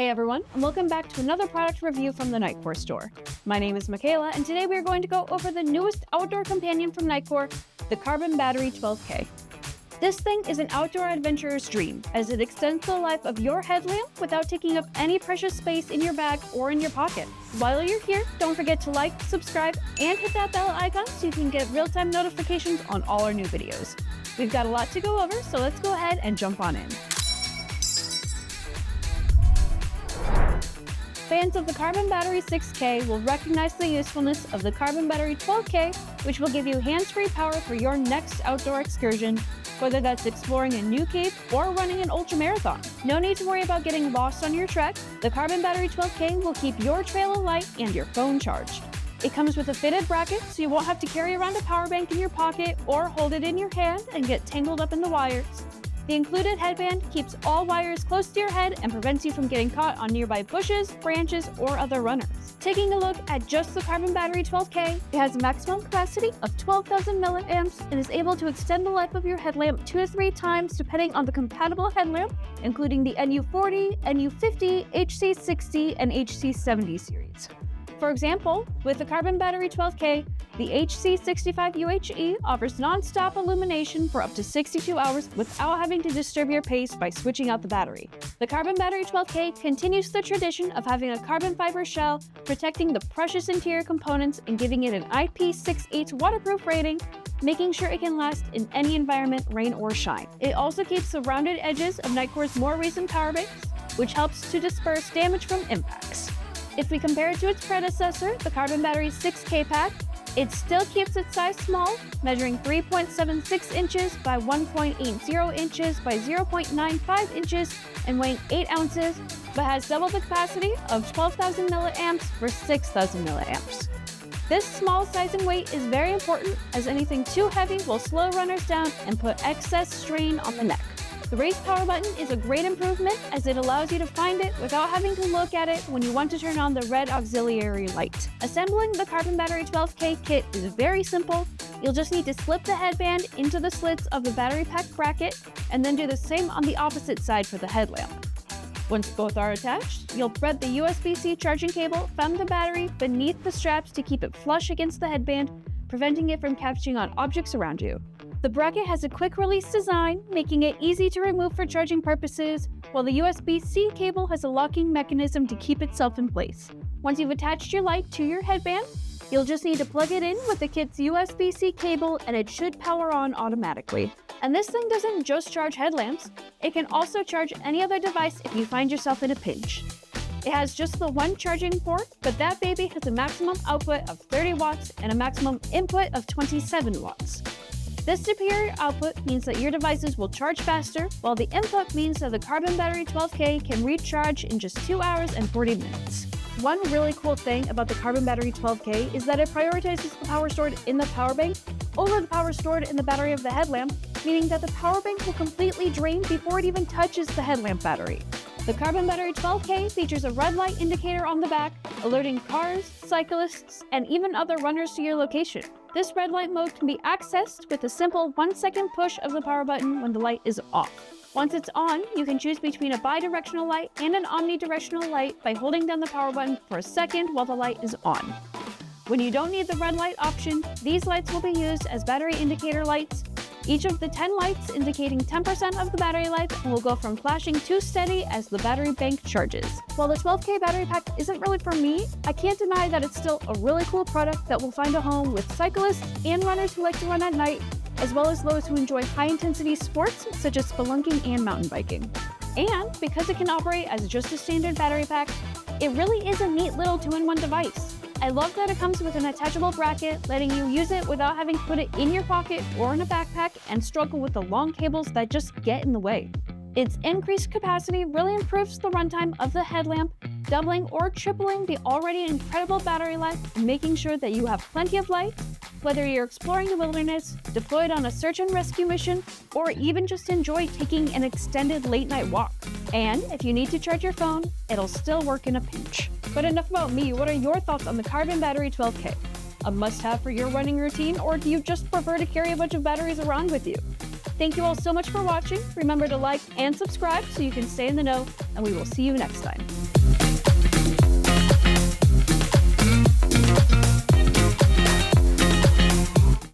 Hey everyone, and welcome back to another product review from the Nitecore store. My name is Michaela, and today we are going to go over the newest outdoor companion from Nitecore, the Carbon Battery 12K. This thing is an outdoor adventurer's dream, as it extends the life of your headlamp without taking up any precious space in your bag or in your pocket. While you're here, don't forget to like, subscribe, and hit that bell icon so you can get real-time notifications on all our new videos. We've got a lot to go over, so let's go ahead and jump on in. Fans of the Carbon Battery 6K will recognize the usefulness of the Carbon Battery 12K, which will give you hands-free power for your next outdoor excursion, whether that's exploring a new cave or running an ultramarathon. No need to worry about getting lost on your trek. The Carbon Battery 12K will keep your trail alight and your phone charged. It comes with a fitted bracket, so you won't have to carry around a power bank in your pocket or hold it in your hand and get tangled up in the wires. The included headband keeps all wires close to your head and prevents you from getting caught on nearby bushes, branches, or other runners. Taking a look at just the Carbon Battery 12K, it has a maximum capacity of 12,000 milliamps and is able to extend the life of your headlamp 2 to 3 times depending on the compatible headlamp, including the NU40, NU50, HC60, and HC70 series. For example, with the Carbon Battery 12K, the HC65 UHE offers non-stop illumination for up to 62 hours without having to disturb your pace by switching out the battery. The Carbon Battery 12K continues the tradition of having a carbon fiber shell protecting the precious interior components and giving it an IP68 waterproof rating, making sure it can last in any environment, rain or shine. It also keeps the rounded edges of Nitecore's more recent power banks, which helps to disperse damage from impacts. If we compare it to its predecessor, the Carbon Battery 6K pack, it still keeps its size small, measuring 3.76 inches by 1.80 inches by 0.95 inches and weighing 8 ounces, but has double the capacity of 12,000 milliamps for 6,000 milliamps. This small size and weight is very important, as anything too heavy will slow runners down and put excess strain on the neck. The raise power button is a great improvement, as it allows you to find it without having to look at it when you want to turn on the red auxiliary light. Assembling the Carbon Battery 12K kit is very simple. You'll just need to slip the headband into the slits of the battery pack bracket and then do the same on the opposite side for the headlamp. Once both are attached, you'll thread the USB-C charging cable from the battery beneath the straps to keep it flush against the headband, preventing it from catching on objects around you. The bracket has a quick release design, making it easy to remove for charging purposes, while the USB-C cable has a locking mechanism to keep itself in place. Once you've attached your light to your headband, you'll just need to plug it in with the kit's USB-C cable and it should power on automatically. And this thing doesn't just charge headlamps, it can also charge any other device if you find yourself in a pinch. It has just the one charging port, but that baby has a maximum output of 30 watts and a maximum input of 27 watts. This superior output means that your devices will charge faster, while the input means that the Carbon Battery 12K can recharge in just 2 hours and 40 minutes. One really cool thing about the Carbon Battery 12K is that it prioritizes the power stored in the power bank over the power stored in the battery of the headlamp, meaning that the power bank will completely drain before it even touches the headlamp battery. The Carbon Battery 12K features a red light indicator on the back, alerting cars, cyclists, and even other runners to your location. This red light mode can be accessed with a simple 1-second push of the power button when the light is off. Once it's on, you can choose between a bidirectional light and an omnidirectional light by holding down the power button for a second while the light is on. When you don't need the red light option, these lights will be used as battery indicator lights, each of the 10 lights indicating 10% of the battery life and will go from flashing to steady as the battery bank charges. While the 12K battery pack isn't really for me, I can't deny that it's still a really cool product that will find a home with cyclists and runners who like to run at night, as well as those who enjoy high-intensity sports such as spelunking and mountain biking. And because it can operate as just a standard battery pack, it really is a neat little 2-in-1 device. I love that it comes with an attachable bracket, letting you use it without having to put it in your pocket or in a backpack and struggle with the long cables that just get in the way. Its increased capacity really improves the runtime of the headlamp, doubling or tripling the already incredible battery life and making sure that you have plenty of light, whether you're exploring the wilderness, deployed on a search and rescue mission, or even just enjoy taking an extended late-night walk. And if you need to charge your phone, it'll still work in a pinch. But enough about me, what are your thoughts on the Carbon Battery 12K? A must-have for your running routine, or do you just prefer to carry a bunch of batteries around with you? Thank you all so much for watching. Remember to like and subscribe so you can stay in the know, and we will see you next time.